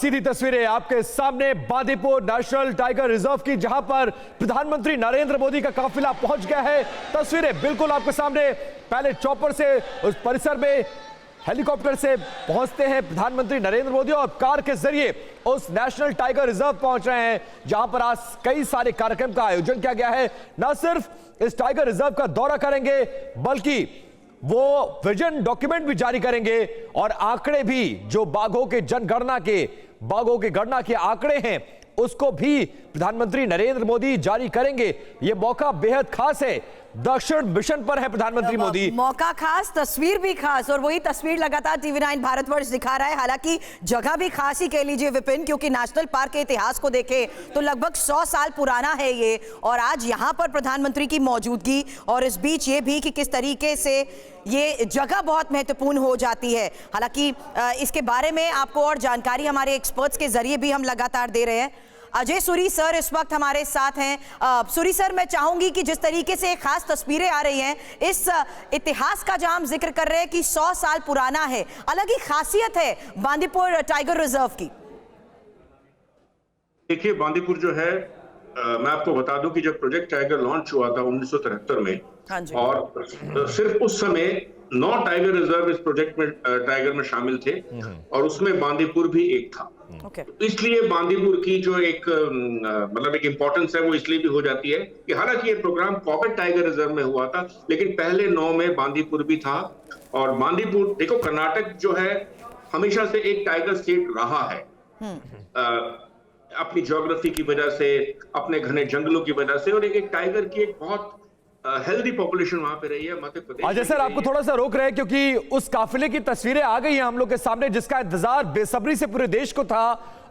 सीधी तस्वीरें आपके सामने बांदीपुर नेशनल टाइगर रिजर्व की, जहां पर प्रधानमंत्री नरेंद्र मोदी का काफिला पहुंच गया है। तस्वीरें बिल्कुल आपके सामने। पहले चॉपर से उस परिसर में हेलीकॉप्टर से पहुंचते हैं प्रधानमंत्री नरेंद्र मोदी और कार के जरिए उस नेशनल टाइगर रिजर्व पहुंच रहे हैं, जहां पर आज कई सारे कार्यक्रम का आयोजन किया गया है। न सिर्फ इस टाइगर रिजर्व का दौरा करेंगे, बल्कि वो विजन डॉक्यूमेंट भी जारी करेंगे और आंकड़े भी, जो बाघों के गणना के आंकड़े हैं, उसको भी प्रधानमंत्री नरेंद्र मोदी जारी करेंगे। यह मौका बेहद खास है। दक्षिण मिशन पर है प्रधानमंत्री मोदी। मौका खास, तस्वीर भी खास, और वही तस्वीर लगातार टीवी 9 भारतवर्ष दिखा रहा है। हालांकि जगह भी खास ही कह लीजिए विपिन, क्योंकि नेशनल पार्क के इतिहास को देखें तो लगभग 100 साल पुराना है ये, और आज यहाँ पर प्रधानमंत्री की मौजूदगी, और इस बीच ये भी कि किस तरीके से ये जगह बहुत महत्वपूर्ण हो जाती है। हालांकि इसके बारे में आपको और जानकारी हमारे एक्सपर्ट्स के जरिए भी हम लगातार दे रहे हैं। अजय सूरी सर इस वक्त हमारे साथ हैं। सूरी सर, मैं चाहूंगी कि जिस तरीके से खास तस्वीरें आ रही हैं, इस इतिहास का जहां हम जिक्र कर रहे हैं कि 100 साल पुराना है, अलग ही खासियत है बांदीपुर टाइगर रिजर्व की। देखिए, बांदीपुर जो है, मैं आपको बता दूं कि जब प्रोजेक्ट टाइगर लॉन्च हुआ था 1973 में, और सिर्फ उस समय 9 टाइगर रिजर्व इस प्रोजेक्ट में टाइगर में शामिल थे, और उसमें बांदीपुर भी एक था। तो इसलिए बांदीपुर की जो एक मतलब एक इंपॉर्टेंस है, वो इसलिए भी हो जाती है कि हालांकि ये प्रोग्राम कॉर्बेट टाइगर रिजर्व में हुआ था, लेकिन पहले 9 में बांदीपुर भी था। और बांदीपुर, देखो, कर्नाटक जो है हमेशा से एक टाइगर स्टेट रहा है, अपनी ज्योग्राफी की वजह से, अपने घने जंगलों की वजह से, और एक टाइगर की एक बहुत हेल्दी पॉपुलेशन वहां पे रही है मध्य प्रदेश। अजय सर, आपको थोड़ा सा रोक रहे हैं क्योंकि उस काफिले की तस्वीरें आ गई हैं हम लोग के सामने, जिसका इंतजार बेसब्री से पूरे देश को था,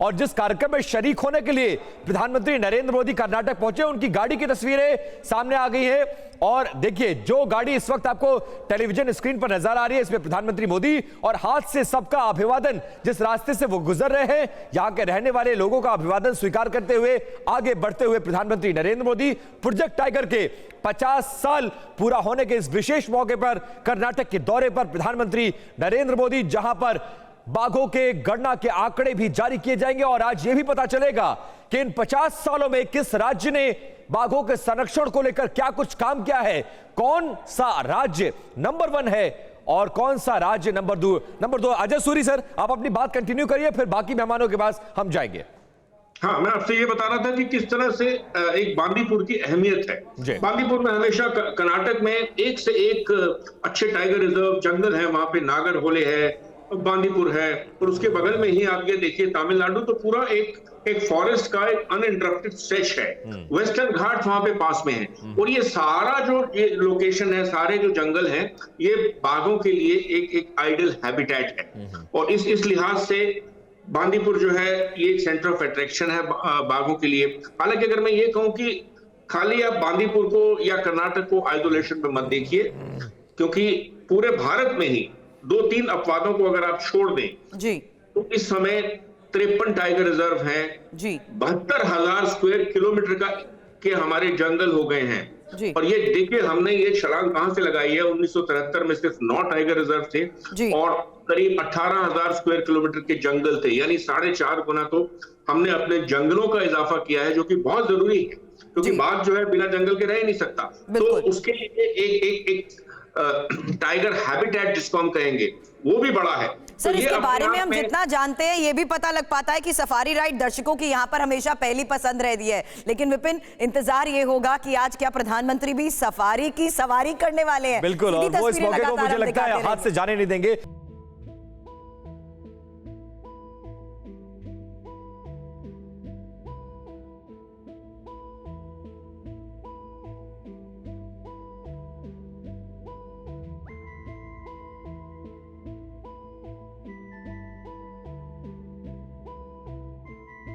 और जिस कार्यक्रम में शरीक होने के लिए प्रधानमंत्री नरेंद्र मोदी कर्नाटक पहुंचे, उनकी गाड़ी की तस्वीरें सामने आ गई है। और देखिए, जो गाड़ी इस वक्त आपको टेलीविजन स्क्रीन पर नजर आ रही है, इसमें प्रधानमंत्री मोदी, और हाथ से सबका अभिवादन, जिस रास्ते से वो गुजर रहे हैं, यहां के रहने वाले लोगों का अभिवादन स्वीकार करते हुए आगे बढ़ते हुए प्रधानमंत्री नरेंद्र मोदी प्रोजेक्ट टाइगर के 50 साल पूरा होने के इस विशेष मौके पर कर्नाटक के दौरे पर प्रधानमंत्री नरेंद्र मोदी, जहां पर बाघों के गणना के आंकड़े भी जारी किए जाएंगे, और आज यह भी पता चलेगा कि इन 50 सालों में किस राज्य ने बाघों के संरक्षण को लेकर क्या कुछ काम किया है, कौन सा राज्य नंबर 1 है और कौन सा राज्य नंबर 2। अजय सूरी सर, आप अपनी बात कंटिन्यू करिए, फिर बाकी मेहमानों के पास हम जाएंगे। हाँ, मैं आपसे ये बता रहा था कि किस तरह से एक बांदीपुर की अहमियत है। बांदीपुर में हमेशा कर्नाटक में एक से एक अच्छे टाइगर रिजर्व, जंगल है, वहां पे नागरहोले है, बांदीपुर है, और उसके बगल में ही आप ये देखिए तमिलनाडु, तो पूरा एक फॉरेस्ट का एक अनइंटरप्टेड स्ट्रेच है। वेस्टर्न घाट वहां पे पास में है, और ये सारा जो ये लोकेशन है, सारे जो जंगल हैं, ये बाघों के लिए एक आइडियल हैबिटेट है। और इस लिहाज से बांदीपुर जो है, ये एक सेंटर ऑफ अट्रैक्शन है बाघों के लिए। हालांकि अगर मैं ये कहूं कि खाली आप बांदीपुर को या कर्नाटक को आइसोलेशन में मत देखिए, क्योंकि पूरे भारत में ही 2-3 अपवादों को अगर आप छोड़ दें जी, तो इस समय 53 टाइगर रिजर्व हैं जी, 72,000 स्क्वायर किलोमीटर के हमारे जंगल हो गए हैं जी। और ये देखिए, हमने ये छलांग कहां से लगाई है, 1973 में सिर्फ 9 टाइगर रिजर्व थे जी, और करीब 18,000 स्क्वायर किलोमीटर के जंगल थे, यानी 4.5 गुना तो हमने अपने जंगलों का इजाफा किया है, जो कि बहुत जरूरी है, क्योंकि बाघ जो है बिना जंगल के रह ही नहीं सकता। तो उसके लिए एक टाइगर हैबिटेट जिसको हम कहेंगे, वो भी बड़ा है। सर, इसके बारे में हम जितना जानते हैं, ये भी पता लग पाता है कि सफारी राइड दर्शकों की यहाँ पर हमेशा पहली पसंद रहती है। लेकिन विपिन, इंतजार ये होगा कि आज क्या प्रधानमंत्री भी सफारी की सवारी करने वाले हैं। बिल्कुल, और वो इस मौके को मुझे लगता है हाथ से जाने नहीं देंगे।